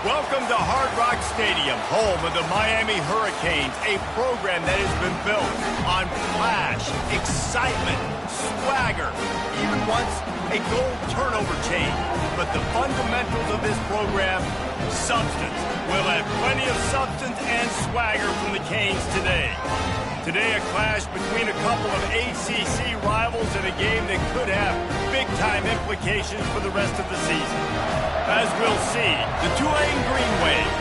Welcome to Hard Rock Stadium, home of the Miami Hurricanes, a program that has been built on flash, excitement, swagger, even once a goal turnover chain. But the fundamentals of this program, substance. We'll have plenty of substance and swagger from the Canes today. Today, a clash between a couple of ACC rivals in a game that could have big-time implications for the rest of the season. As we'll see, the Tulane Green Wave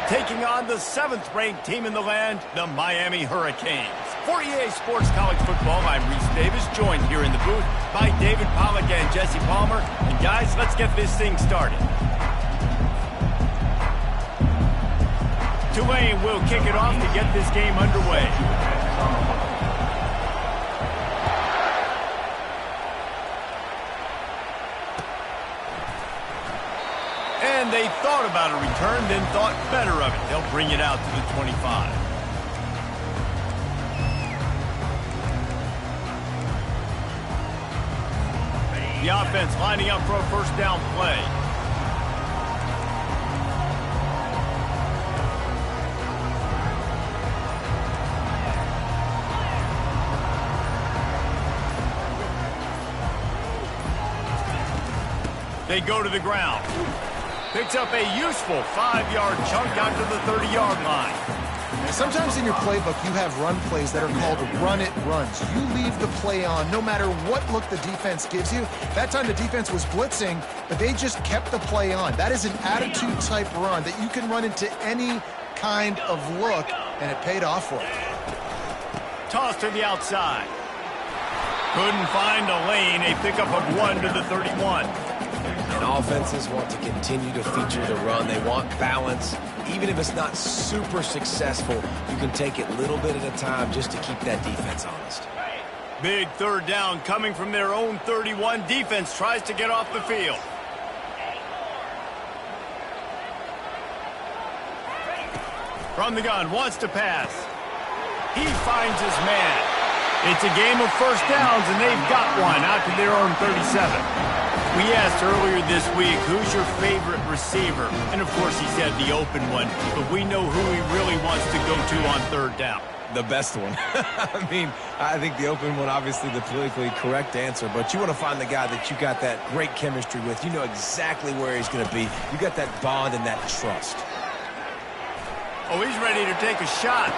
taking on the 7th-ranked team in the land, the Miami Hurricanes. For EA Sports College Football, I'm Reese Davis, joined here in the booth by David Pollack and Jesse Palmer. And guys, let's get this thing started. Tulane will kick it off to get this game underway. And they thought about a return, then thought better of it. They'll bring it out to the 25. The offense lining up for a first down play. They go to the ground. Picks up a useful 5-yard chunk out to the 30-yard line. Sometimes in your playbook, you have run plays that are called run-it runs. You leave the play on no matter what look the defense gives you. That time the defense was blitzing, but they just kept the play on. That is an attitude-type run that you can run into any kind of look, and it paid off for it. Toss to the outside. Couldn't find a lane. A pickup of 1 to the 31. And offenses want to continue to feature the run. They want balance. Even if it's not super successful, you can take it little bit at a time just to keep that defense honest. Big third down coming from their own 31. Defense tries to get off the field. From the gun, wants to pass. He finds his man. It's a game of first downs, and they've got one out to their own 37. We asked earlier this week, who's your favorite receiver? And, of course, he said the open one, but we know who he really wants to go to on third down. The best one. I mean, I think the open one, obviously the politically correct answer, but you want to find the guy that you got that great chemistry with. You know exactly where he's going to be. You got that bond and that trust. Oh, he's ready to take a shot.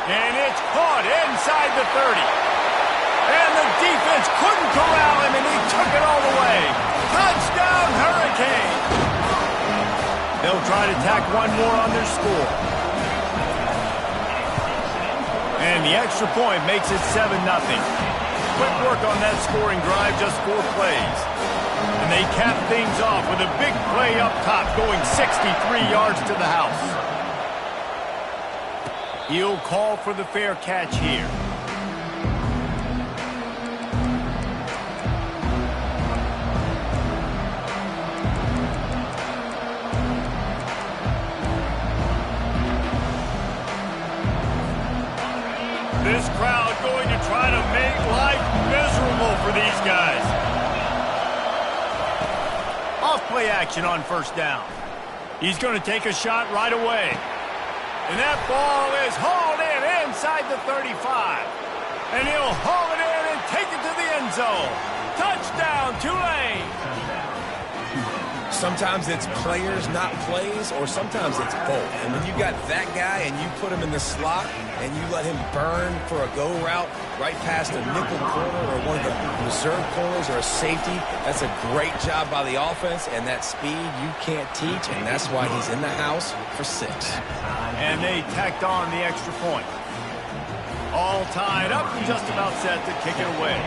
And it's caught inside the 30. And the defense couldn't corral him, and he took it all the way. Touchdown, Hurricane! They'll try to tack one more on their score. And the extra point makes it 7-0. Quick work on that scoring drive, just 4 plays. And they cap things off with a big play up top, going 63 yards to the house. He'll call for the fair catch here. This crowd going to try to make life miserable for these guys. Off play action on first down. He's going to take a shot right away. And that ball is hauled in inside the 35. And he'll haul it in and take it to the end zone. Touchdown, Tulane! Sometimes it's players, not plays, or sometimes it's both. And when you got that guy and you put him in the slot and you let him burn for a go route right past a nickel corner or one of the reserve corners or a safety, that's a great job by the offense, and that speed you can't teach, and that's why he's in the house for 6. And they tacked on the extra point. All tied up and just about set to kick it away.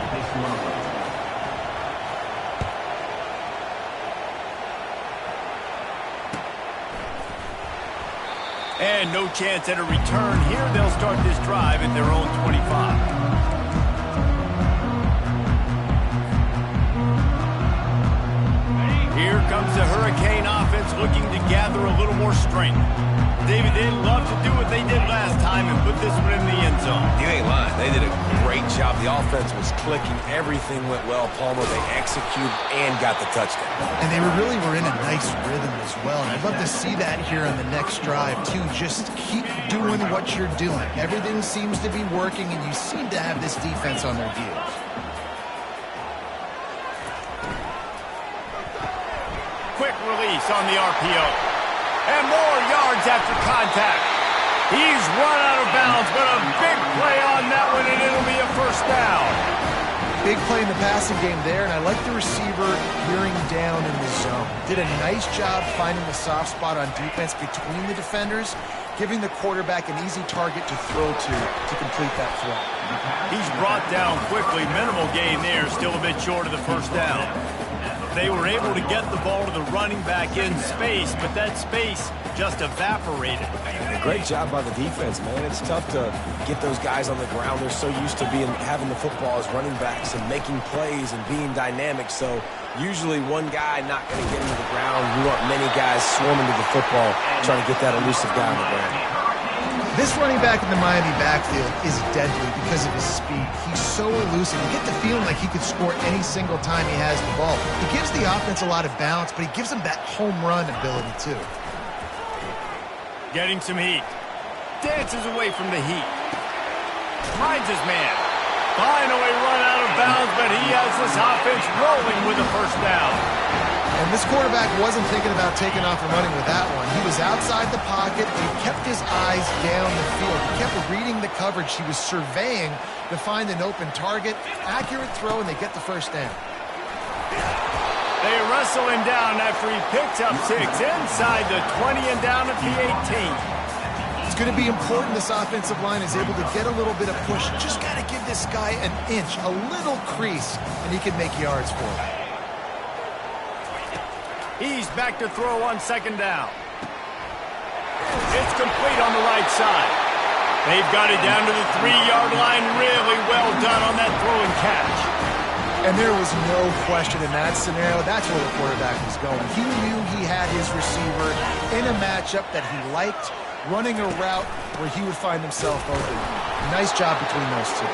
And no chance at a return here. They'll start this drive at their own 25. Here comes the Hurricane offense looking to gather a little more strength. David, they'd love to do what they did last time and put this one in the end zone. You ain't lying. They did a great great job. The offense was clicking. Everything went well. Palmer, they executed and got the touchdown. And they really were in a nice rhythm as well. And I'd love to see that here on the next drive, too. Just keep doing what you're doing. Everything seems to be working, and you seem to have this defense on their heels. Quick release on the RPO. And more yards after contact. He's run out of bounds, but a big play on that one, and it'll be a first down. Big play in the passing game there, and I like the receiver hearing down in the zone. Did a nice job finding the soft spot on defense between the defenders, giving the quarterback an easy target to throw to complete that throw. He's brought down quickly. Minimal gain there, still a bit short of the first down. They were able to get the ball to the running back in space, but that space just evaporated. And a great job by the defense, man. It's tough to get those guys on the ground. They're so used to having the football as running backs and making plays and being dynamic. So usually one guy not going to get into the ground. You want many guys swarming to the football, trying to get that elusive guy on the ground. This running back in the Miami backfield is deadly because of his speed. He's so elusive. You get the feeling like he could score any single time he has the ball. He gives the offense a lot of balance, but he gives them that home run ability, too. Getting some heat. Dances away from the heat. Finds his man. Finally run out of bounds, but he has this offense rolling with a first down. And this quarterback wasn't thinking about taking off and running with that one. He was outside the pocket, and he kept his eyes down the field. He kept reading the coverage. He was surveying to find an open target. Accurate throw, and they get the first down. They wrestle him down after he picks up 6 inside the 20 and down at the 18. It's going to be important this offensive line is able to get a little bit of push. Just got to give this guy an inch, a little crease, and he can make yards for it. He's back to throw on second down. It's complete on the right side. They've got it down to the 3-yard line. Really well done on that throw and catch. And there was no question in that scenario. That's where the quarterback was going. He knew he had his receiver in a matchup that he liked, running a route where he would find himself open. Nice job between those two.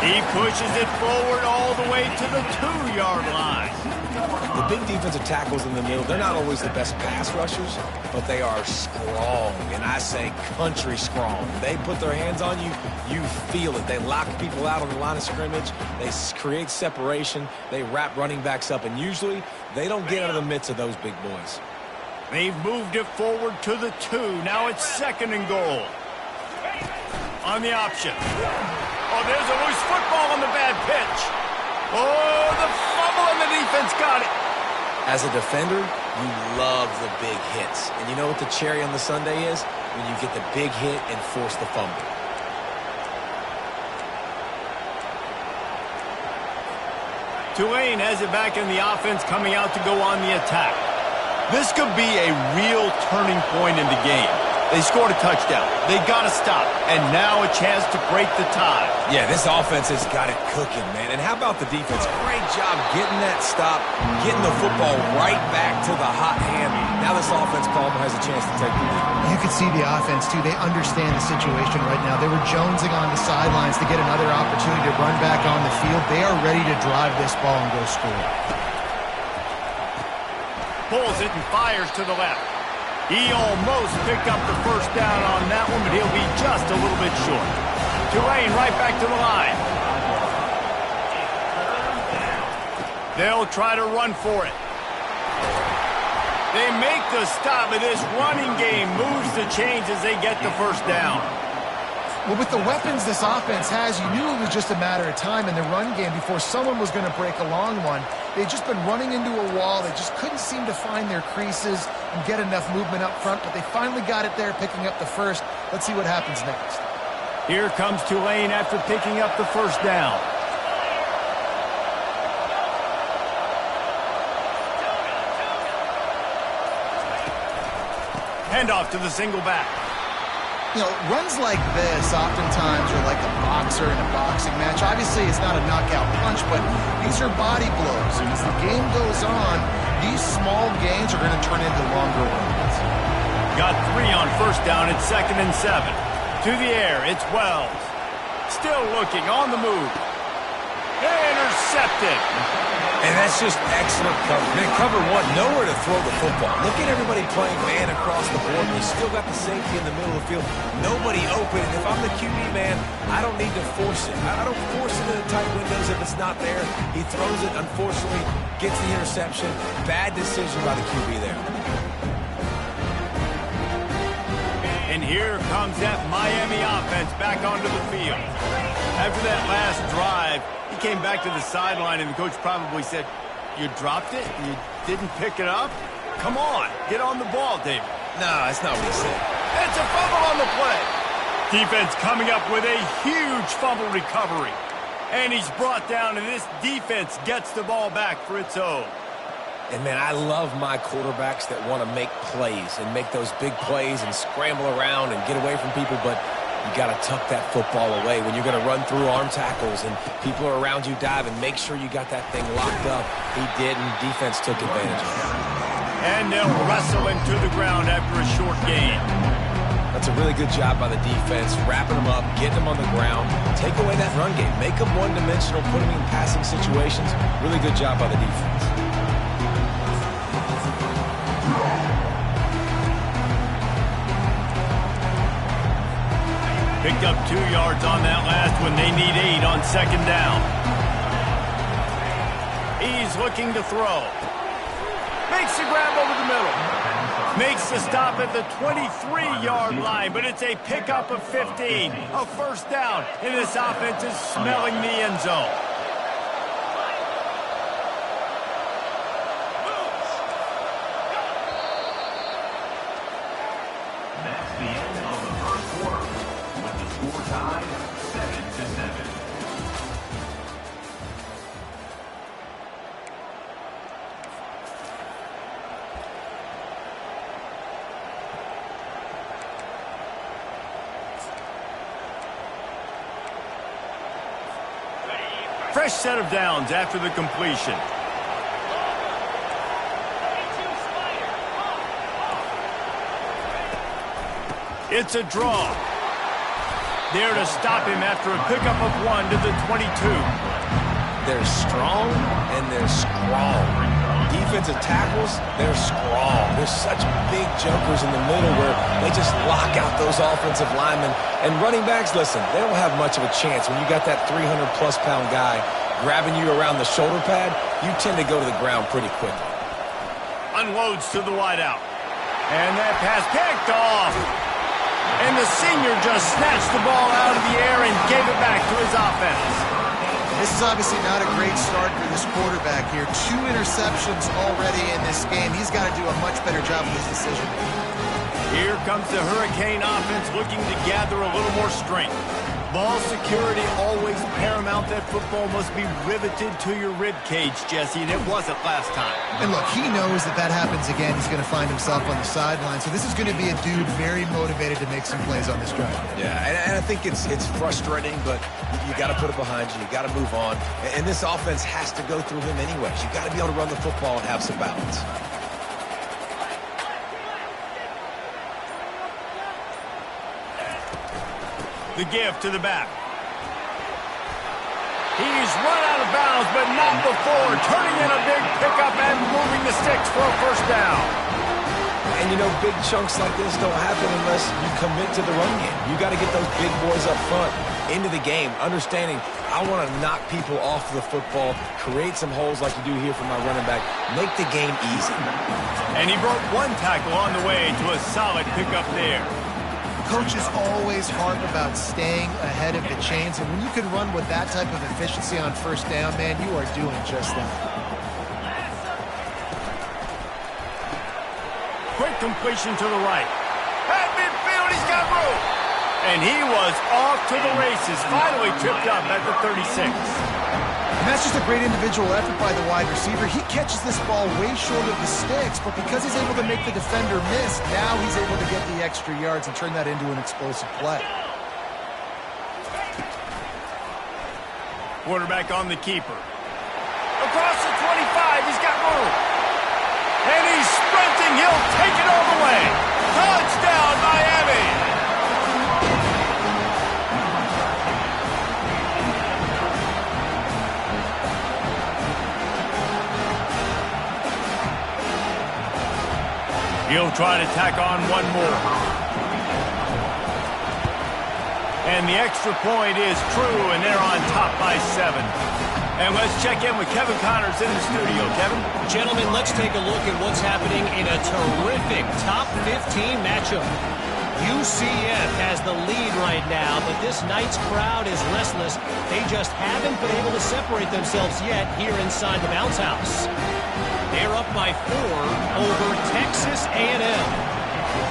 He pushes it forward all the way to the 2-yard line. The big defensive tackles in the middle, they're not always the best pass rushers, but they are strong, and I say country strong. They put their hands on you, you feel it. They lock people out on the line of scrimmage. They create separation. They wrap running backs up, and usually they don't get out of the midst of those big boys. They've moved it forward to the 2. Now it's 2nd and goal. On the option. Oh, there's a loose football on the bad pitch. Oh, the fumble, and the defense got it. As a defender, you love the big hits. And you know what the cherry on the sundae is? When you get the big hit and force the fumble. Tulane has it back in the offense, coming out to go on the attack. This could be a real turning point in the game. They scored a touchdown. They got to stop. And now a chance to break the tie. Yeah, this offense has got it cooking, man. And how about the defense? Great job getting that stop, getting the football right back to the hot hand. Now this offense, Palmer, has a chance to take the lead. You can see the offense, too. They understand the situation right now. They were jonesing on the sidelines to get another opportunity to run back on the field. They are ready to drive this ball and go score. Pulls it and fires to the left. He almost picked up the first down on that one, but he'll be just a little bit short. Tulane right back to the line. They'll try to run for it. They make the stop, but this running game moves the chains as they get the first down. Well, with the weapons this offense has, you knew it was just a matter of time in the run game before someone was going to break a long one. They'd just been running into a wall. They just couldn't seem to find their creases and get enough movement up front, but they finally got it there, picking up the first. Let's see what happens next. Here comes Tulane after picking up the first down. Handoff to the single back. You know, runs like this oftentimes are like a boxer in a boxing match. Obviously, it's not a knockout punch, but these are body blows. And as the game goes on, these small gains are going to turn into longer runs. Got 3 on first down. It's 2nd and 7. To the air, it's Wells. Still looking, on the move. Intercepted. And that's just excellent cover. Man, cover one, nowhere to throw the football. Look at everybody playing man across the board. You still got the safety in the middle of the field. Nobody open. And if I'm the QB, man, I don't need to force it. I don't force it into tight windows if it's not there. He throws it, unfortunately, gets the interception. Bad decision by the QB there. And here comes that Miami offense back onto the field. After that last drive, he came back to the sideline, and the coach probably said, "You dropped it? You didn't pick it up? Come on, get on the ball, David." No, that's not what he said. It's a fumble on the play. Defense coming up with a huge fumble recovery. And he's brought down, and this defense gets the ball back for its own. And, man, I love my quarterbacks that want to make plays and make those big plays and scramble around and get away from people, but you got to tuck that football away. When you're going to run through arm tackles and people are around you diving, make sure you got that thing locked up. He did, and defense took advantage of it. And they'll wrestle him to the ground after a short gain. That's a really good job by the defense, wrapping them up, getting them on the ground. Take away that run game. Make them one-dimensional, put them in passing situations. Really good job by the defense. Picked up 2 yards on that last one. They need 8 on second down. He's looking to throw. Makes the grab over the middle. Makes the stop at the 23-yard line, but it's a pickup of 15. A first down, and this offense is smelling the end zone. That's the end of the first quarter, with the score tied 7-7. Fresh set of downs after the completion. It's a draw. There to stop him after a pickup of 1 to the 22. They're strong and they're strong. Defensive tackles, they're strong. There's such big jumpers in the middle where they just lock out those offensive linemen. And running backs, listen, they don't have much of a chance. When you got that 300-plus pound guy grabbing you around the shoulder pad, you tend to go to the ground pretty quickly. Unloads to the wideout. And that pass picked off. And the senior just snatched the ball out of the air and gave it back to his offense. This is obviously not a great start for this quarterback here. 2 interceptions already in this game. He's got to do a much better job with his decision. Here comes the Hurricane offense looking to gather a little more strength. Ball security always paramount. That football must be riveted to your rib cage, Jesse, and it wasn't last time. And look, he knows that that happens again. He's going to find himself on the sideline. So this is going to be a dude very motivated to make some plays on this drive. Yeah, and I think it's frustrating, but you got to put it behind you. You got to move on. And this offense has to go through him anyways. You got to be able to run the football and have some balance. The give to the back. He's run out of bounds, but not before. Turning in a big pickup and moving the sticks for a first down. And, you know, big chunks like this don't happen unless you commit to the run game. You got to get those big boys up front into the game, understanding I want to knock people off the football, create some holes like you do here for my running back, make the game easy. And he broke 1 tackle on the way to a solid pickup there. Coaches always harp about staying ahead of the chains, and when you can run with that type of efficiency on first down, man, you are doing just that. Quick completion to the right. At midfield, he's got room. And he was off to the races, finally tripped up at the 36. And that's just a great individual effort by the wide receiver. He catches this ball way short of the sticks, but because he's able to make the defender miss, now he's able to get the extra yards and turn that into an explosive play. Quarterback on the keeper. Across the 25, he's got room. And he's sprinting, he'll take it all the way. Touchdown, Miami! He'll try to tack on one more. And the extra point is true, and they're on top by 7. And let's check in with Kevin Connors in the studio. Kevin? Gentlemen, let's take a look at what's happening in a terrific top 15 matchup. UCF has the lead right now, but this night's crowd is restless. They just haven't been able to separate themselves yet here inside the bounce house. They're up by 4 over Texas A&M.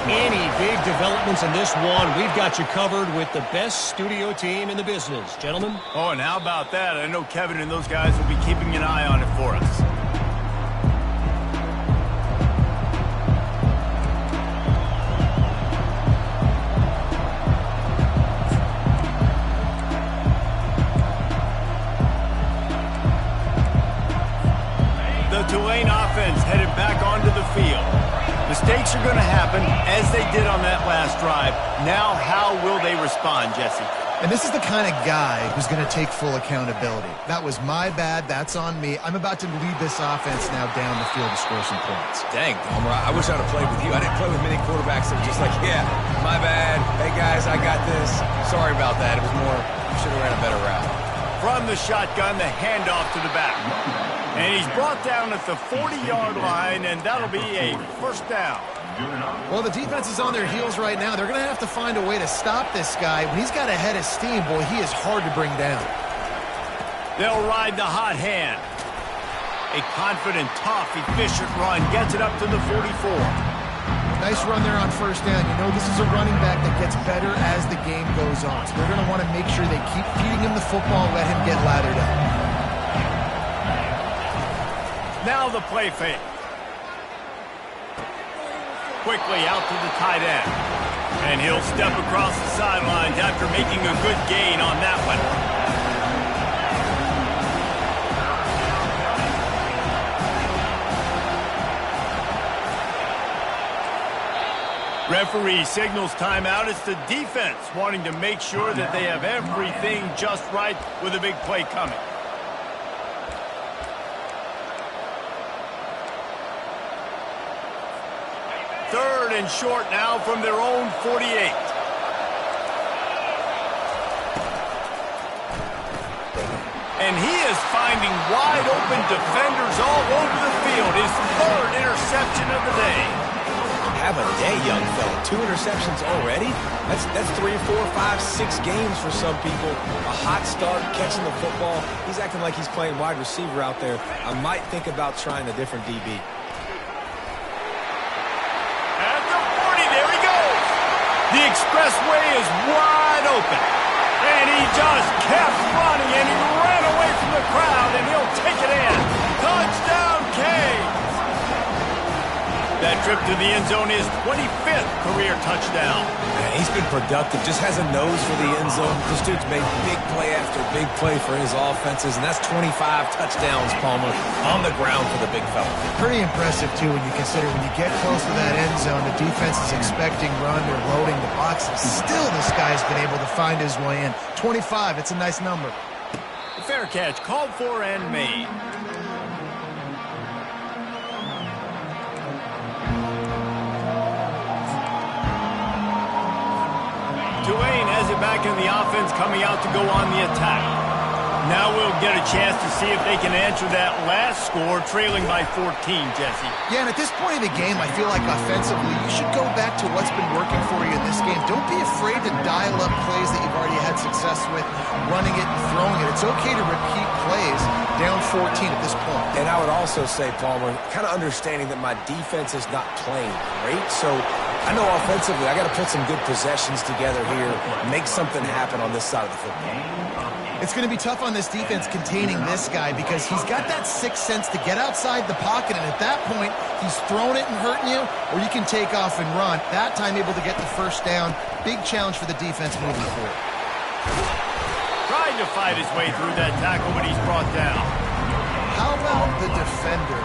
Any big developments in this one, we've got you covered with the best studio team in the business. Gentlemen? Oh, and how about that? I know Kevin and those guys will be keeping an eye on it for us. The Tulane offense headed back onto the field. Mistakes are going to happen, as they did on that last drive. Now, how will they respond, Jesse? And this is the kind of guy who's going to take full accountability. That was my bad. That's on me. I'm about to lead this offense now down the field to score some points. Dang, Palmer, I wish I'd have played with you. I didn't play with many quarterbacks that were just like, yeah, my bad. Hey, guys, I got this. Sorry about that. It was more, should have ran a better route. From the shotgun, the handoff to the back. And he's brought down at the 40-yard line, and that'll be a first down. Well, the defense is on their heels right now. They're going to have to find a way to stop this guy. When he's got a head of steam, boy, he is hard to bring down. They'll ride the hot hand. A confident, tough, efficient run gets it up to the 44. Nice run there on first down. You know, this is a running back that gets better as the game goes on. So they're going to want to make sure they keep feeding him the football and let him get lathered up. Now the play fake. Quickly out to the tight end. And he'll step across the sidelines after making a good gain on that one. Referee signals timeout. It's the defense wanting to make sure that they have everything just right with a big play coming. Third and short now from their own 48. And he is finding wide open defenders all over the field. His third interception of the day. Have a day, young fella. 2 interceptions already? That's 3, 4, 5, 6 games for some people. A hot start, catching the football. He's acting like he's playing wide receiver out there. I might think about trying a different DB. The expressway is wide open. And he just kept running, and he ran away from the crowd, and he'll take it in. Touchdown, Canes! That trip to the end zone is 25th career touchdown. Man, he's been productive, just has a nose for the end zone. This dude's made big play after big play for his offenses, and that's 25 touchdowns, Palmer, on the ground for the big fella. Pretty impressive, too, when you consider when you get close to that end zone, the defense is expecting run, they're loading the boxes. Still, this guy's been able to find his way in. 25, it's a nice number. Fair catch, called for and made. Tulane has it back in the offense, coming out to go on the attack. Now we'll get a chance to see if they can answer that last score, trailing by 14, Jesse. Yeah, and at this point in the game, I feel like offensively, you should go back to what's been working for you in this game. Don't be afraid to dial up plays that you've already had success with, running it and throwing it. It's okay to repeat plays down 14 at this point. And I would also say, Palmer, kind of understanding that my defense is not playing great, so I know offensively I got to put some good possessions together here, make something happen on this side of the football. It's going to be tough on this defense containing this guy because he's got that sixth sense to get outside the pocket, and at that point, he's throwing it and hurting you, or you can take off and run. That time able to get the first down. Big challenge for the defense moving forward. Trying to fight his way through that tackle, but he's brought down. How about the defender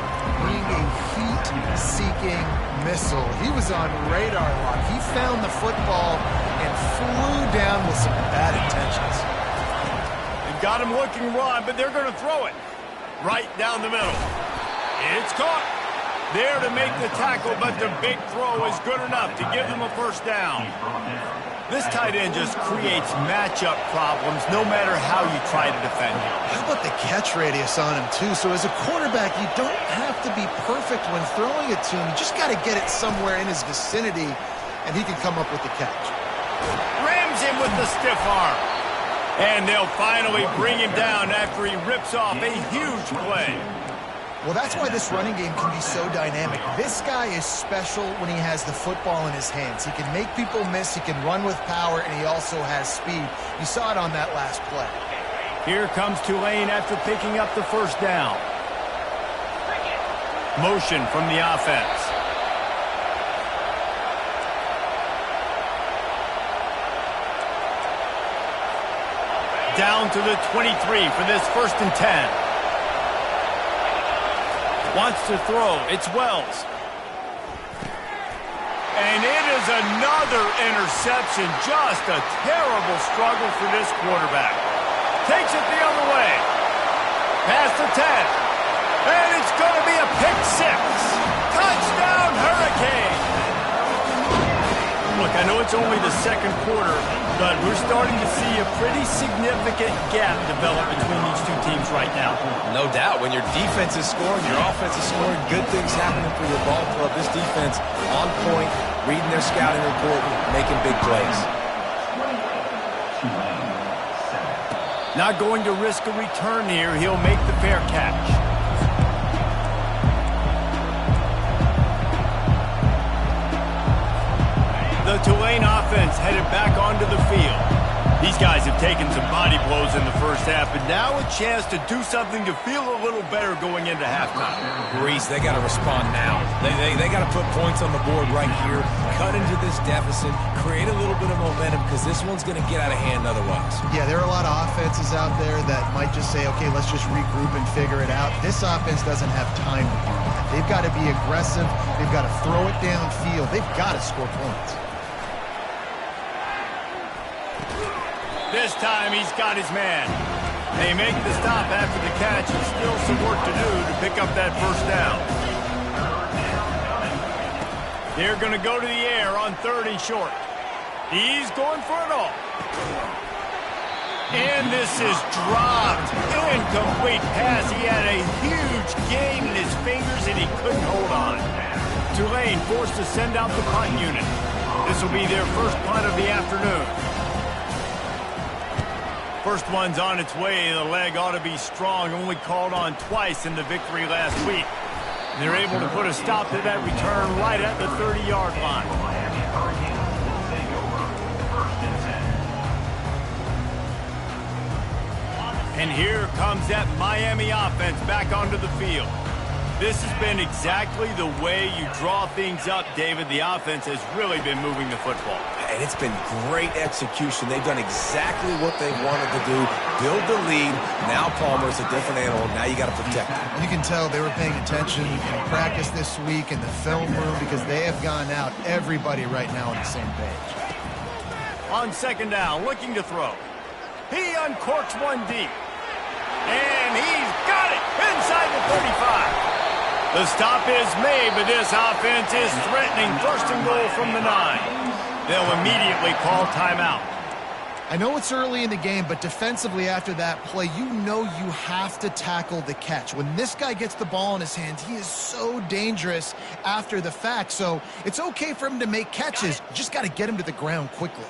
being a heat-seeking missile? He was on radar lock. He found the football and flew down with some bad intentions. Got him looking run, but they're going to throw it right down the middle. It's caught. There to make the tackle, but the big throw is good enough to give them a first down. This tight end just creates matchup problems no matter how you try to defend him. How about the catch radius on him, too? So as a quarterback, you don't have to be perfect when throwing it to him. You just got to get it somewhere in his vicinity, and he can come up with the catch. Rams him with the stiff arm. And they'll finally bring him down after he rips off a huge play. Well, that's why this running game can be so dynamic. This guy is special when he has the football in his hands. He can make people miss, he can run with power, and he also has speed. You saw it on that last play. Here comes Tulane after picking up the first down. Motion from the offense. Down to the 23 for this 1st and 10. Wants to throw. It's Wells. And it is another interception. Just a terrible struggle for this quarterback. Takes it the other way. Past the 10. And it's going to be a pick 6. Touchdown, Hurricane. Look, I know it's only the second quarter, but we're starting to see a pretty significant gap develop between these two teams right now. No doubt. When your defense is scoring, your offense is scoring, good things happening for your ball club. This defense on point, reading their scouting report, making big plays. Not going to risk a return here. He'll make the fair catch. The Tulane offense headed back onto the field. These guys have taken some body blows in the first half, but now a chance to do something to feel a little better going into halftime. Reese, they got to respond now. They got to put points on the board right here, cut into this deficit, create a little bit of momentum because this one's going to get out of hand otherwise. Yeah, there are a lot of offenses out there that might just say, okay, let's just regroup and figure it out. This offense doesn't have time to do that. They've got to be aggressive. They've got to throw it downfield. They've got to score points. This time he's got his man. They make the stop after the catch and still some work to do to pick up that first down. They're going to go to the air on 3rd and short. He's going for it all. And this is dropped. Incomplete pass. He had a huge gain in his fingers and he couldn't hold on. Tulane forced to send out the punt unit. This will be their first punt of the afternoon. First one's on its way. The leg ought to be strong. Only called on twice in the victory last week. They're able to put a stop to that return right at the 30-yard line. And here comes that Miami offense back onto the field. This has been exactly the way you draw things up, David. The offense has really been moving the football. And it's been great execution. They've done exactly what they wanted to do. Build the lead. Now Palmer's a different animal. Now you got to protect him. You can tell they were paying attention in practice this week in the film room because they have gone out, everybody right now on the same page. On 2nd down, looking to throw. He uncorks one deep. And he's got it inside the 35. The stop is made, but this offense is threatening 1st and goal from the 9. They'll immediately call timeout. I know it's early in the game, but defensively after that play, you know you have to tackle the catch. When this guy gets the ball in his hands, he is so dangerous after the fact. So it's okay for him to make catches. You just got to get him to the ground quickly.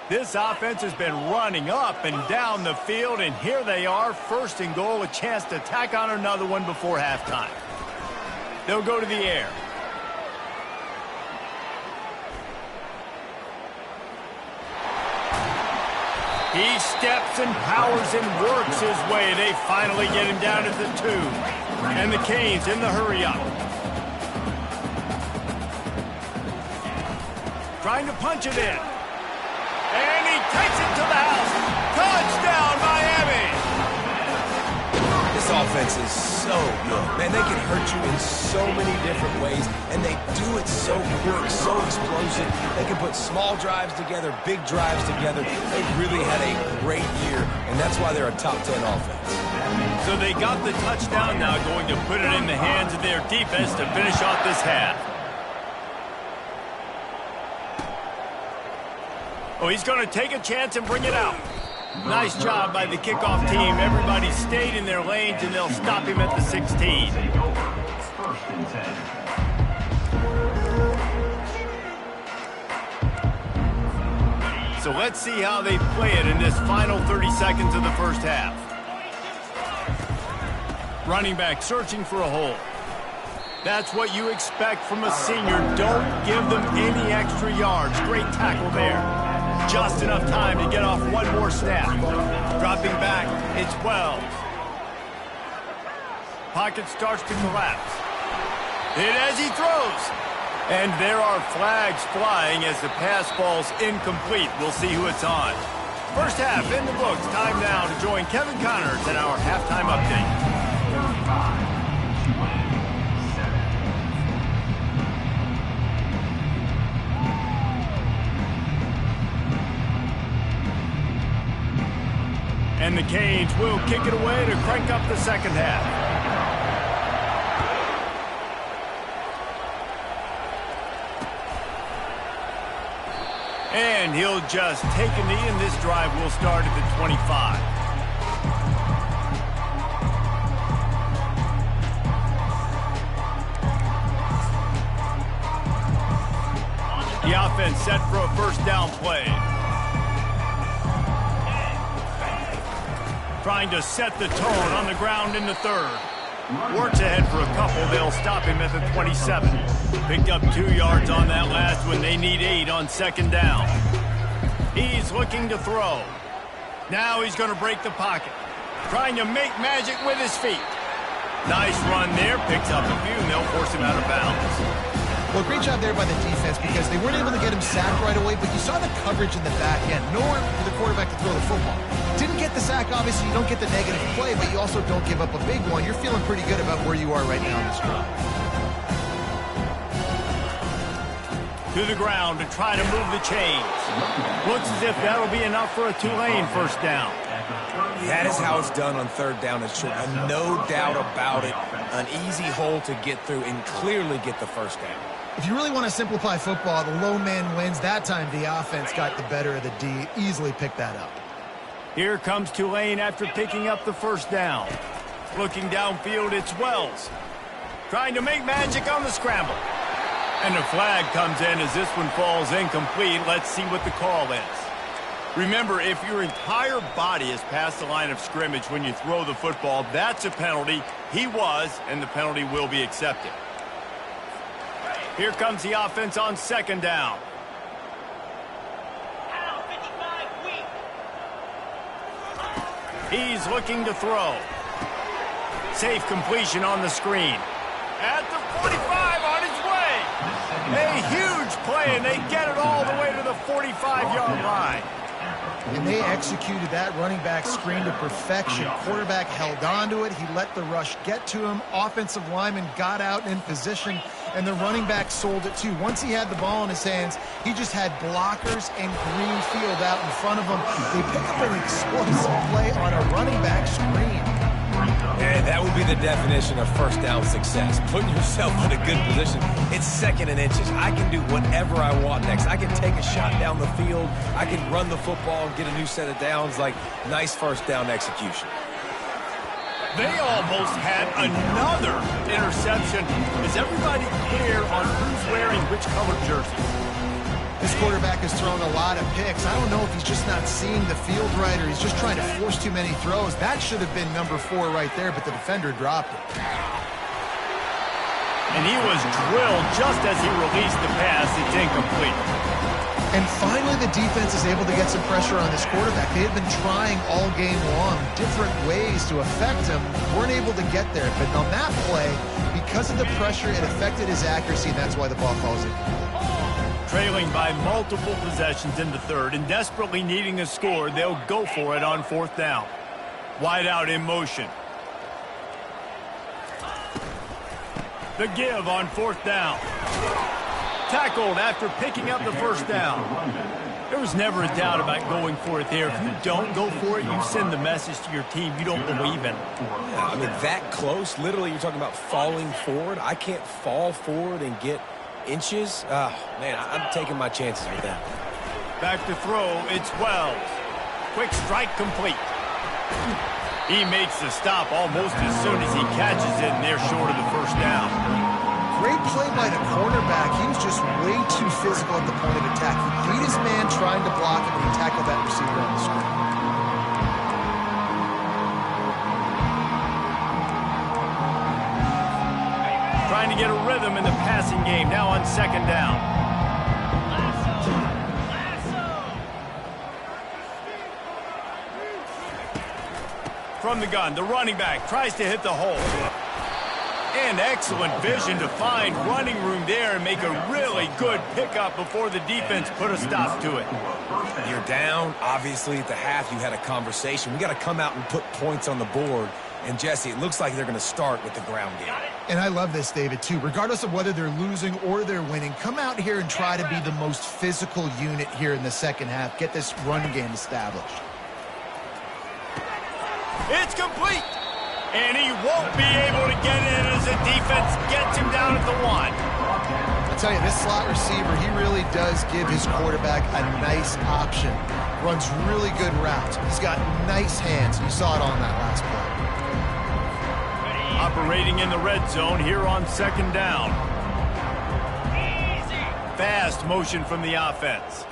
This offense has been running up and down the field, and here they are, 1st and goal, a chance to tack on another one before halftime. They'll go to the air. He steps and powers and works his way. They finally get him down at the 2. And the Canes in the hurry-up. Trying to punch it in. And he takes it to the house. Touchdown, Miami! This offense is so so good. Man, they can hurt you in so many different ways, and they do it so quick, so explosive. They can put small drives together, big drives together. They've really had a great year, and that's why they're a top 10 offense. So they got the touchdown, now going to put it in the hands of their defense to finish off this half. Oh, he's going to take a chance and bring it out. Nice job by the kickoff team. Everybody stayed in their lanes, and they'll stop him at the 16. First and 10. So let's see how they play it in this final 30 seconds of the first half. Running back searching for a hole. That's what you expect from a senior. Don't give them any extra yards. Great tackle there. Just enough time to get off one more snap. Dropping back, it's Wells. Pocket starts to collapse. Hit as he throws. And there are flags flying as the pass falls incomplete. We'll see who it's on. First half in the books. Time now to join Kevin Connors in our halftime update. And the Canes will kick it away to crank up the second half. And he'll just take a knee, and this drive will start at the 25. The offense set for a first down play. Trying to set the tone on the ground in the third. Works ahead for a couple. They'll stop him at the 27. Picked up 2 yards on that last one. They need 8 on second down. He's looking to throw. Now he's going to break the pocket. Trying to make magic with his feet. Nice run there. Picks up a few, and they'll force him out of bounds. Well, great job there by the defense because they weren't able to get him sacked right away, but you saw the coverage in the back end. Nowhere for the quarterback to throw the football. Didn't get the sack, obviously. You don't get the negative play, but you also don't give up a big one. You're feeling pretty good about where you are right now in this drive. To the ground to try to move the chains. Looks as if that'll be enough for a Tulane first down. That is how it's done on third down and short. And no doubt about it, an easy hole to get through and clearly get the first down. If you really want to simplify football, the low man wins. That time the offense got the better of the D. Easily picked that up. Here comes Tulane after picking up the first down. Looking downfield, it's Wells. Trying to make magic on the scramble. And a flag comes in as this one falls incomplete. Let's see what the call is. Remember, if your entire body is past the line of scrimmage when you throw the football, that's a penalty. He was, and the penalty will be accepted. Here comes the offense on second down. He's looking to throw. Safe completion on the screen. At the 45 on his way. A huge play, and they get it all the way to the 45-yard line. And they executed that running back screen to perfection. Quarterback held on to it. He let the rush get to him. Offensive lineman got out in position, and the running back sold it too. Once he had the ball in his hands, he just had blockers and green field out in front of him. They pick up an explosive play on a running back screen. And that would be the definition of first down success. Putting yourself in a good position. It's second and inches. I can do whatever I want next. I can take a shot down the field. I can run the football and get a new set of downs. Like, nice first down execution. They almost had another interception. Is everybody clear on who's wearing which color jersey? This quarterback has thrown a lot of picks. I don't know if he's just not seeing the field right or he's just trying to force too many throws. That should have been number 4 right there, but the defender dropped it. And he was drilled just as he released the pass. It's incomplete. And finally, the defense is able to get some pressure on this quarterback. They had been trying all game long different ways to affect him. Weren't able to get there. But on that play, because of the pressure, it affected his accuracy, and that's why the ball falls in. Trailing by multiple possessions in the third and desperately needing a score, they'll go for it on fourth down. Wide out in motion. The give on 4th down. Tackled after picking up the first down. There was never a doubt about going for it there. If you don't go for it, you send the message to your team you don't believe in it. Yeah, I mean, that close, literally you're talking about falling forward. I can't fall forward and get inches. Man, I'm taking my chances with that. Back to throw, it's Wells. Quick strike complete. He makes the stop almost as soon as he catches it, and they're short of the first down. Great play by the cornerback. He was just way too physical at the point of attack. He beat his man trying to block him, and he tackled that receiver on the screen. Trying to get a rhythm in the passing game, now on 2nd down. From the gun, the running back tries to hit the hole. And excellent vision to find running room there and make a really good pickup before the defense put a stop to it. You're down. Obviously, at the half, you had a conversation. We got to come out and put points on the board. And, Jesse, it looks like they're going to start with the ground game. And I love this, David, too. Regardless of whether they're losing or they're winning, come out here and try to be the most physical unit here in the second half. Get this run game established. It's complete. And he won't be able to get in as the defense gets him down at the 1. I tell you, this slot receiver, he really does give his quarterback a nice option. Runs really good routes. He's got nice hands. You saw it on that last play. Operating in the red zone here on 2nd down. Fast motion from the offense.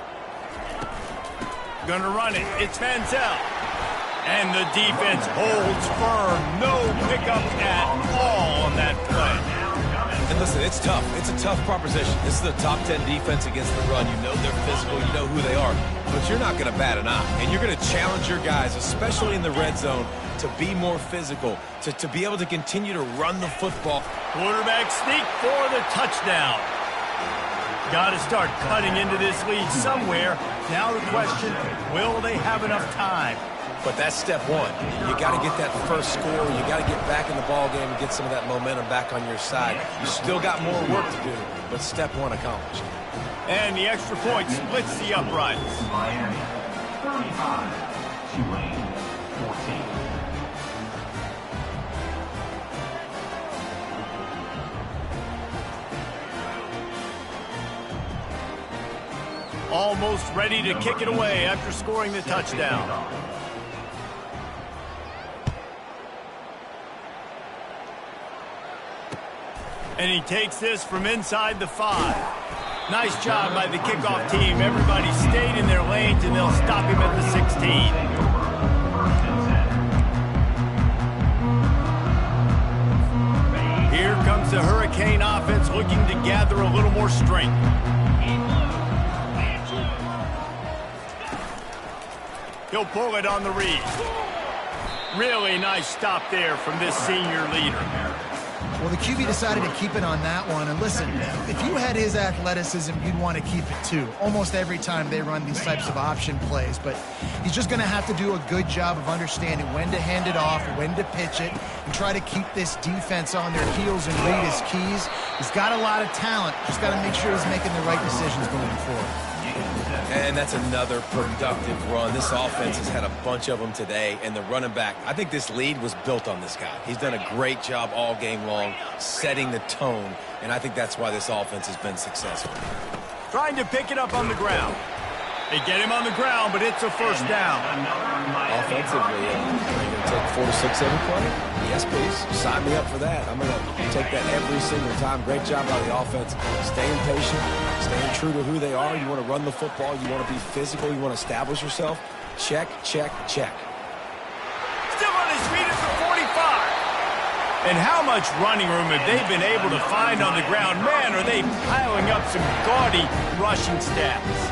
Gonna run it. It's Manziel. And the defense holds firm. No pickup at all on that play. And listen, it's tough. It's a tough proposition. This is the top 10 defense against the run. You know they're physical. You know who they are. But you're not going to bat an eye. And you're going to challenge your guys, especially in the red zone, to be more physical, to be able to continue to run the football. Quarterback sneak for the touchdown. Got to start cutting into this lead somewhere. Now the question, will they have enough time? But that's step one. You got to get that first score. You got to get back in the ball game and get some of that momentum back on your side. You still got more work to do, but step one accomplished. And the extra point splits the uprights. Miami, 35, Tulane, 14. Almost ready to kick it away after scoring the touchdown. And he takes this from inside the 5. Nice job by the kickoff team. Everybody stayed in their lanes, and they'll stop him at the 16. Here comes the Hurricane offense looking to gather a little more strength. He'll pull it on the read. Really nice stop there from this senior leader. Well, the QB decided to keep it on that one. And listen, if you had his athleticism, you'd want to keep it too. Almost every time they run these types of option plays. But he's just going to have to do a good job of understanding when to hand it off, when to pitch it, and try to keep this defense on their heels and read his keys. He's got a lot of talent. Just got to make sure he's making the right decisions going forward. And that's another productive run. This offense has had a bunch of them today, and the running back, I think this lead was built on this guy. He's done a great job all game long, setting the tone, and I think that's why this offense has been successful. Trying to pick it up on the ground. They get him on the ground, but it's a first down. Offensively, are you going to take 4 to 6 every play? Yes, please. Sign me up for that. I'm going to take that every single time. Great job by the offense. Staying patient, staying true to who they are. You want to run the football. You want to be physical. You want to establish yourself. Check, check, check. Still on his feet at the 45. And how much running room have they been able to find on the ground? Man, are they piling up some gaudy rushing stats.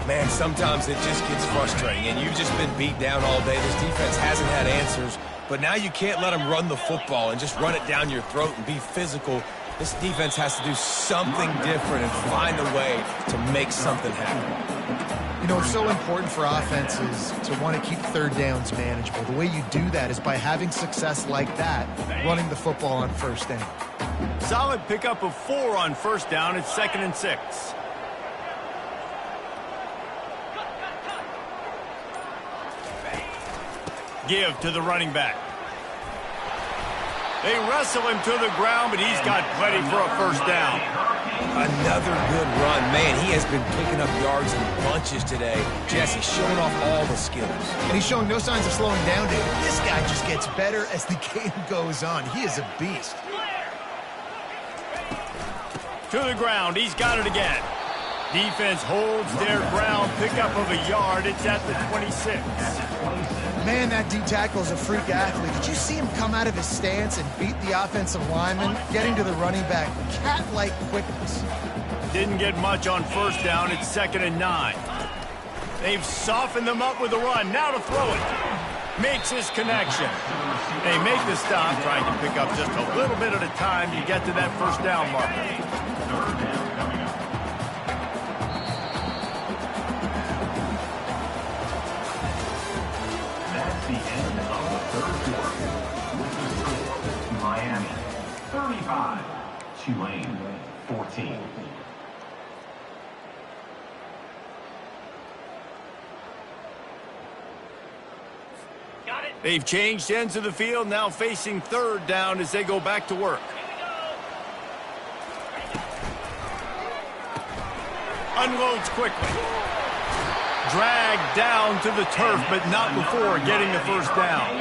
Man, sometimes it just gets frustrating, and you've just been beat down all day. This defense hasn't had answers, but now you can't let them run the football and just run it down your throat and be physical. This defense has to do something different and find a way to make something happen. You know, it's so important for offenses to want to keep third downs manageable. The way you do that is by having success like that, running the football on first down. Solid pickup of 4 on first down. It's 2nd and 6. Give to the running back. They wrestle him to the ground, but he's got plenty for a first down. Another good run. Man, he has been picking up yards in bunches today. Jesse showing off all the skills. And he's showing no signs of slowing down, David. This guy just gets better as the game goes on. He is a beast. To the ground. He's got it again. Defense holds their ground. Pickup of a yard. It's at the 26. Man, that D-tackle is a freak athlete. Did you see him come out of his stance and beat the offensive lineman, getting to the running back? Cat-like quickness. Didn't get much on first down. It's 2nd and 9. They've softened them up with a run. Now to throw it. Makes his connection. They make the stop, trying to pick up just a little bit at a time to get to that first down marker. That's the end of the third quarter. With the score, Miami 35, Tulane 14. They've changed ends of the field, now facing 3rd down as they go back to work. Unloads quickly. Dragged down to the turf, but not before getting the first down.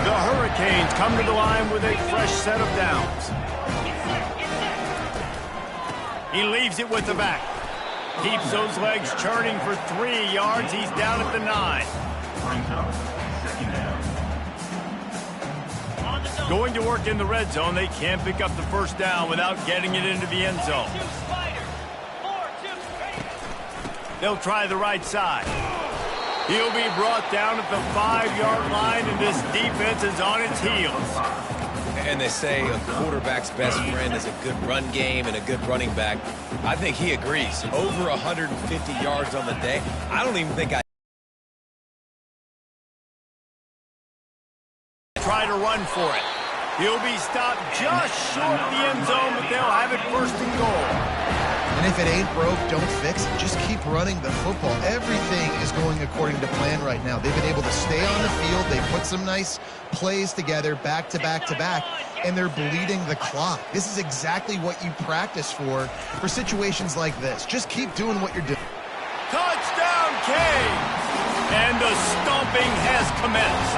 The Hurricanes come to the line with a fresh set of downs. He leaves it with the back. Keeps those legs churning for 3 yards. He's down at the 9. Brings up second down. Going to work in the red zone. They can't pick up the first down without getting it into the end zone. They'll try the right side. He'll be brought down at the 5-yard line, and this defense is on its heels. And they say a quarterback's best friend is a good run game and a good running back. I think he agrees. Over 150 yards on the day. I don't even think I try to run for it. He'll be stopped just short of the end zone, but they'll have it 1st and goal. And if it ain't broke, don't fix it. Just keep running the football. Everything is going according to plan right now. They've been able to stay on the field. They put some nice plays together back to back to back, and they're bleeding the clock. This is exactly what you practice for situations like this. Just keep doing what you're doing. Touchdown, Canes! And the stomping has commenced.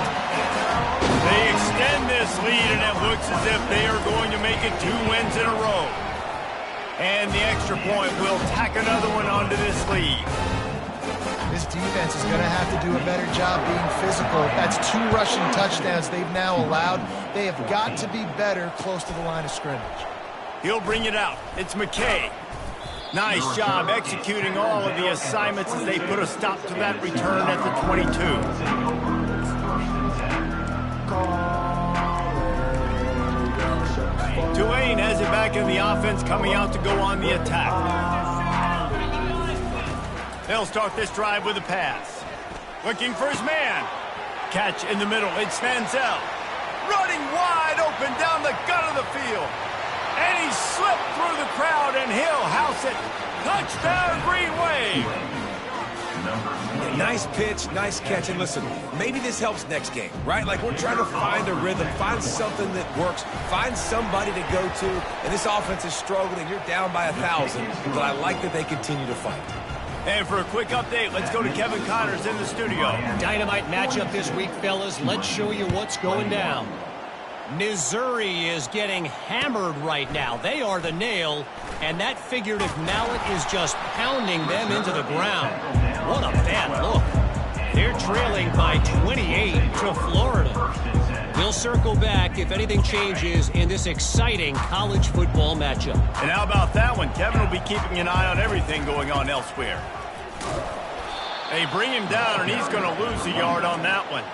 They extend this lead, and it looks as if they are going to make it 2 wins in a row. And the extra point will tack another one onto this lead. This defense is going to have to do a better job being physical. That's 2 rushing touchdowns they've now allowed. They have got to be better close to the line of scrimmage. He'll bring it out. It's McKay. Nice job executing all of the assignments as they put a stop to that return at the 22. Tulane has it back in the offense, coming out to go on the attack. They'll start this drive with a pass. Looking for his man. Catch in the middle. It's Manziel. Running wide open down the gut of the field. And he slipped through the crowd, and he'll house it. Touchdown, Green Wave. Nice pitch, nice catch, and listen, maybe this helps next game, right? Like, we're trying to find a rhythm, find something that works, find somebody to go to, and this offense is struggling. You're down by 1,000, but I like that they continue to fight. And for a quick update, let's go to Kevin Connors in the studio. Dynamite matchup this week, fellas. Let's show you what's going down. Missouri is getting hammered right now. They are the nail, and that figurative mallet is just pounding them into the ground. What a bad look. They're trailing by 28 to Florida. We'll circle back if anything changes in this exciting college football matchup. And how about that one? Kevin will be keeping an eye on everything going on elsewhere. They bring him down, and he's going to lose a yard on that one.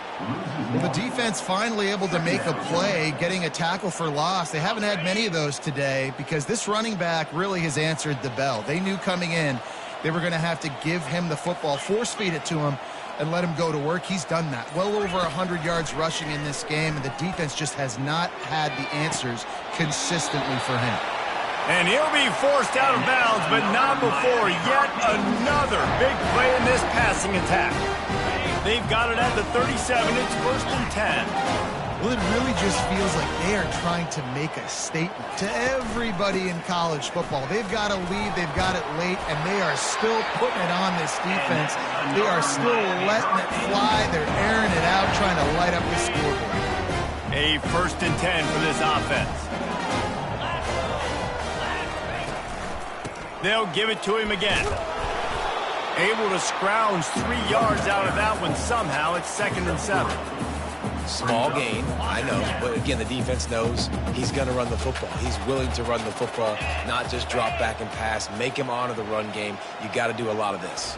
Well, the defense finally able to make a play, getting a tackle for loss. They haven't had many of those today because this running back really has answered the bell. They knew coming in They were going to have to give him the football, force-feed it to him, and let him go to work. He's done that. Well over 100 yards rushing in this game, and the defense just has not had the answers consistently for him. And he'll be forced out of bounds, but not before yet another big play in this passing attack. They've got it at the 37. It's 1st and 10. Well, it really just feels like they are trying to make a statement to everybody in college football. They've got a lead, they've got it late, and they are still putting it on this defense. They are still letting it fly. They're airing it out, trying to light up the scoreboard. A 1st and 10 for this offense. They'll give it to him again. Able to scrounge 3 yards out of that one somehow. It's 2nd and 7. Small gain, I know, but again, the defense knows he's going to run the football. He's willing to run the football, not just drop back and pass, make him honor the run game. You got to do a lot of this.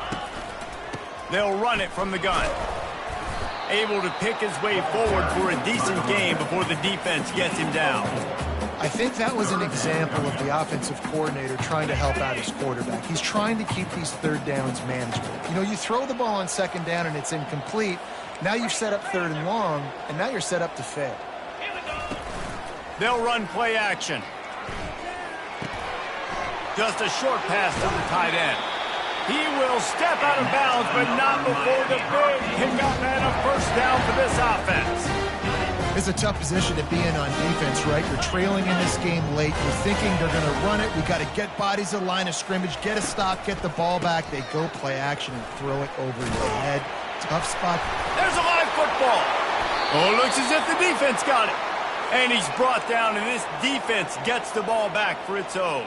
They'll run it from the gun. Able to pick his way forward for a decent gain before the defense gets him down. I think that was an example of the offensive coordinator trying to help out his quarterback. He's trying to keep these 3rd downs manageable. You know, you throw the ball on 2nd down and it's incomplete. Now you've set up 3rd and long, and now you're set up to fail. They'll run play action. Just a short pass to the tight end. He will step out of bounds, but not before the big pickup and a 1st down for this offense. It's a tough position to be in on defense, right? You're trailing in this game late. You're thinking they're going to run it. We got to get bodies to the line of scrimmage, get a stop, get the ball back. They go play action and throw it over your head. Tough spot. There's a live football. Oh, it looks as if the defense got it. And he's brought down, and this defense gets the ball back for its own.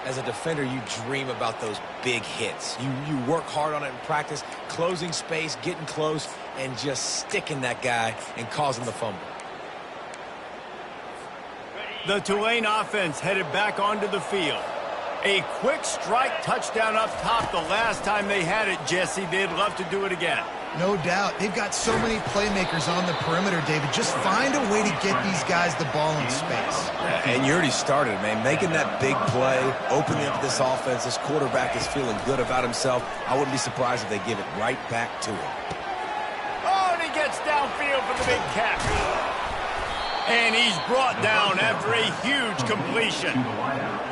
As a defender, you dream about those big hits. You work hard on it in practice, closing space, getting close, and just sticking that guy and causing the fumble. The Tulane offense headed back onto the field. A quick strike touchdown up top the last time they had it, Jesse. They'd love to do it again. No doubt. They've got so many playmakers on the perimeter, David. Just find a way to get these guys the ball in space. And you already started, man. Making that big play, opening up this offense. This quarterback is feeling good about himself. I wouldn't be surprised if they give it right back to him. Oh, and he gets downfield for the big catch. And he's brought down after a huge completion.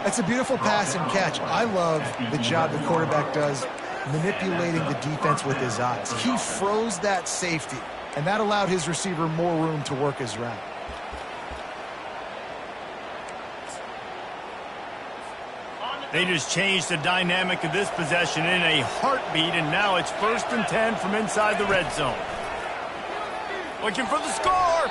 That's a beautiful pass and catch. I love the job the quarterback does manipulating the defense with his eyes. He froze that safety, and that allowed his receiver more room to work his route. They just changed the dynamic of this possession in a heartbeat, and now it's 1st and 10 from inside the red zone. Looking for the score.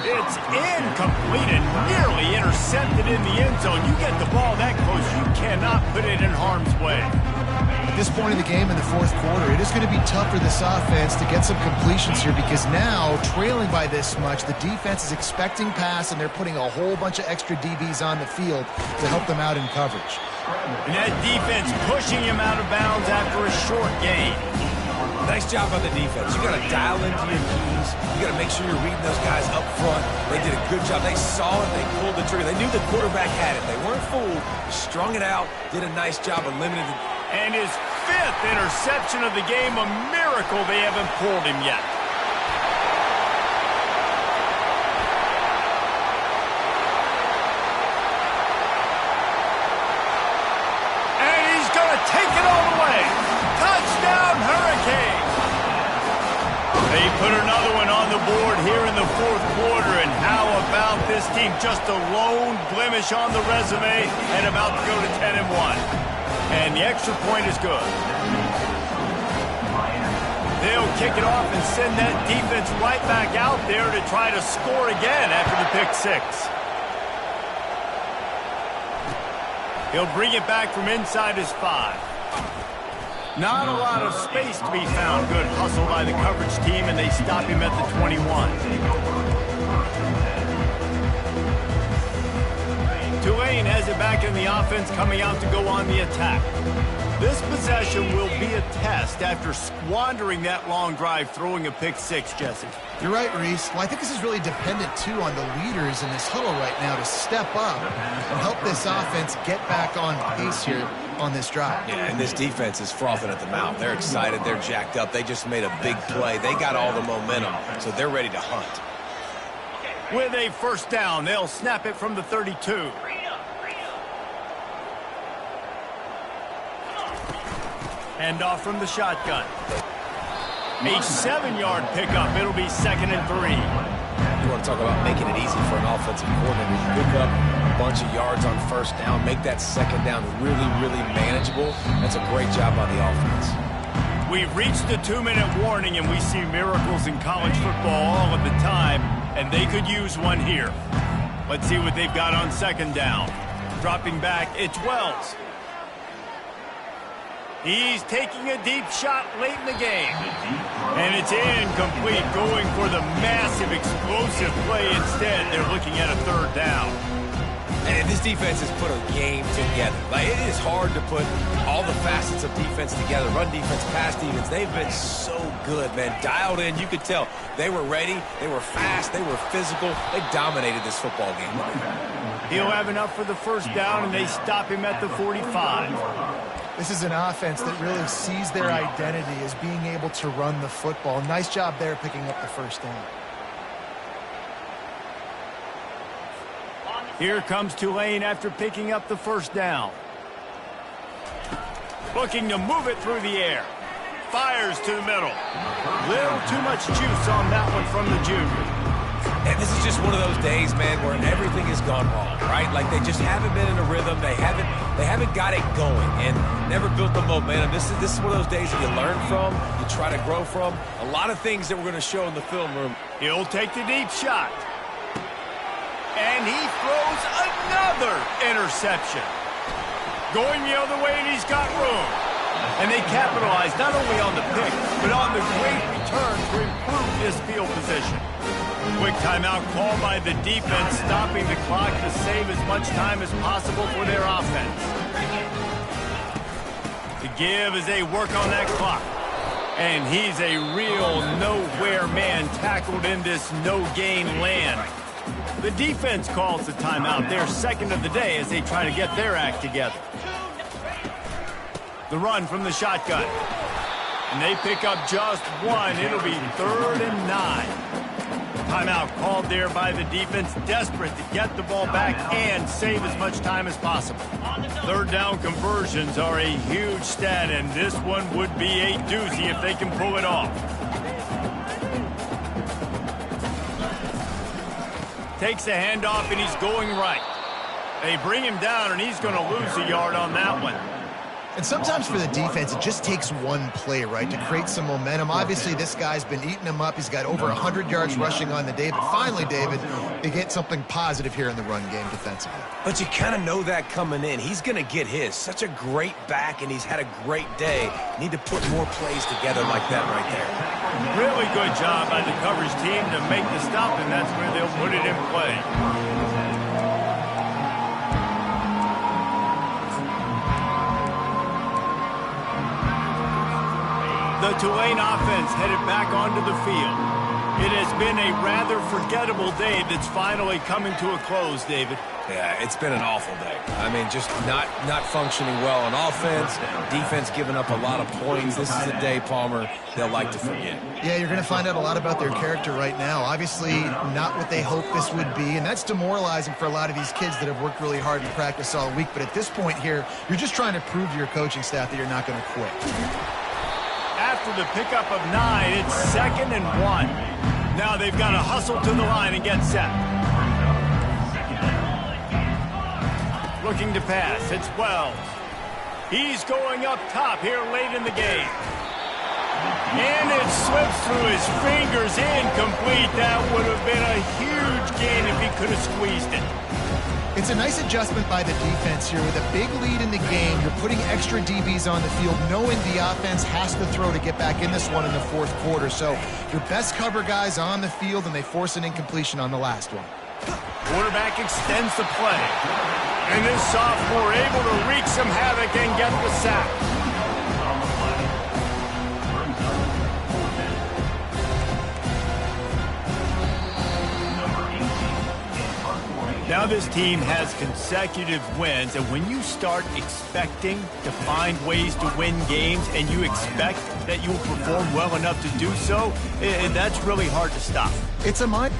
It's incomplete and nearly intercepted in the end zone. You get the ball that close, you cannot put it in harm's way. At this point in the game in the 4th quarter, it is going to be tough for this offense to get some completions here because now, trailing by this much, the defense is expecting pass, and they're putting a whole bunch of extra DBs on the field to help them out in coverage. And that defense pushing him out of bounds after a short gain. Nice job by the defense. You got to dial into your keys. You got to make sure you're reading those guys up front. They did a good job. They saw it. They pulled the trigger. They knew the quarterback had it. They weren't fooled. Strung it out. Did a nice job of limiting it. And his 5th interception of the game, a miracle they haven't pulled him yet. And he's going to take it all the way. Touchdown, Hurricane! They put another one on the board here in the 4th quarter, and how about this team? Just a lone blemish on the resume and about to go to 10-1. And the extra point is good. They'll kick it off and send that defense right back out there to try to score again after the pick 6. He'll bring it back from inside his 5. Not a lot of space to be found. Good hustle by the coverage team, and they stop him at the 21. Tulane has it back in the offense, coming out to go on the attack. This possession will be a test after squandering that long drive, throwing a pick six, Jesse. You're right, Reese. Well, I think this is really dependent, too, on the leaders in this huddle right now to step up and help this offense get back on pace here on this drive. Yeah, and this defense is frothing at the mouth. They're excited. They're jacked up. They just made a big play. They got all the momentum, so they're ready to hunt. With a first down, they'll snap it from the 32. Hand off from the shotgun. A 7-yard pickup. It'll be 2nd and 3. You want to talk about making it easy for an offensive coordinator. Pick up a bunch of yards on first down. Make that second down really, really manageable. That's a great job by the offense. We've reached the 2-minute warning, and we see miracles in college football all of the time, and they could use one here. Let's see what they've got on second down. Dropping back, it's Wells. He's taking a deep shot late in the game. And it's incomplete, going for the massive, explosive play instead. They're looking at a 3rd down. And this defense has put a game together. Like, it is hard to put all the facets of defense together. Run defense, pass defense. They've been so good, man. Dialed in. You could tell they were ready. They were fast. They were physical. They dominated this football game. He'll have enough for the first down, and they stop him at the 45. This is an offense that really sees their identity as being able to run the football. Nice job there picking up the first down. Here comes Tulane after picking up the first down. Looking to move it through the air. Fires to the middle. Little too much juice on that one from the junior. And this is just one of those days, man, where everything has gone wrong, right? Like, they just haven't been in a rhythm. They haven't got it going and never built the momentum. This is one of those days that you learn from, you try to grow from. A lot of things that we're going to show in the film room. He'll take the deep shot. And he throws another interception. Going the other way, and he's got room. And they capitalize not only on the pick, but on the great return to improve this field position. Quick timeout called by the defense, stopping the clock to save as much time as possible for their offense. To give as they work on that clock. And he's a real nowhere man tackled in this no-gain land. The defense calls the timeout, their second of the day, as they try to get their act together. The run from the shotgun. And they pick up just one. It'll be 3rd and 9. Timeout called there by the defense, desperate to get the ball back and save as much time as possible. 3rd down conversions are a huge stat, and this one would be a doozy if they can pull it off. Takes a handoff, and he's going right. They bring him down, and he's going to lose a yard on that one. And sometimes for the defense, it just takes one play, right, to create some momentum. Obviously, this guy's been eating them up. He's got over 100 yards rushing on the day. But finally, David, they get something positive here in the run game defensively. But you kind of know that coming in. He's going to get his. Such a great back, and he's had a great day. Need to put more plays together like that right there. Really good job by the coverage team to make the stop, and that's where they'll put it in play. The Tulane offense headed back onto the field. It has been a rather forgettable day that's finally coming to a close, David. Yeah, it's been an awful day. I mean, just not functioning well on offense, defense giving up a lot of points. This is a day, Palmer, they'll like to forget. Yeah, you're going to find out a lot about their character right now. Obviously, not what they hoped this would be, and that's demoralizing for a lot of these kids that have worked really hard in practice all week. But at this point here, you're just trying to prove to your coaching staff that you're not going to quit. After the pickup of 9, it's 2nd and 1. Now they've got to hustle to the line and get set. Looking to pass, it's Wells. He's going up top here late in the game. And it slips through his fingers, incomplete. That would have been a huge gain if he could have squeezed it. It's a nice adjustment by the defense here. With a big lead in the game, you're putting extra DBs on the field, knowing the offense has to throw to get back in this one in the 4th quarter. So your best cover guys on the field, and they force an incompletion on the last one. Quarterback extends the play. And this sophomore able to wreak some havoc and get the sack. Now this team has consecutive wins, and when you start expecting to find ways to win games and you expect that you'll perform well enough to do so, that's really hard to stop. It's a mind.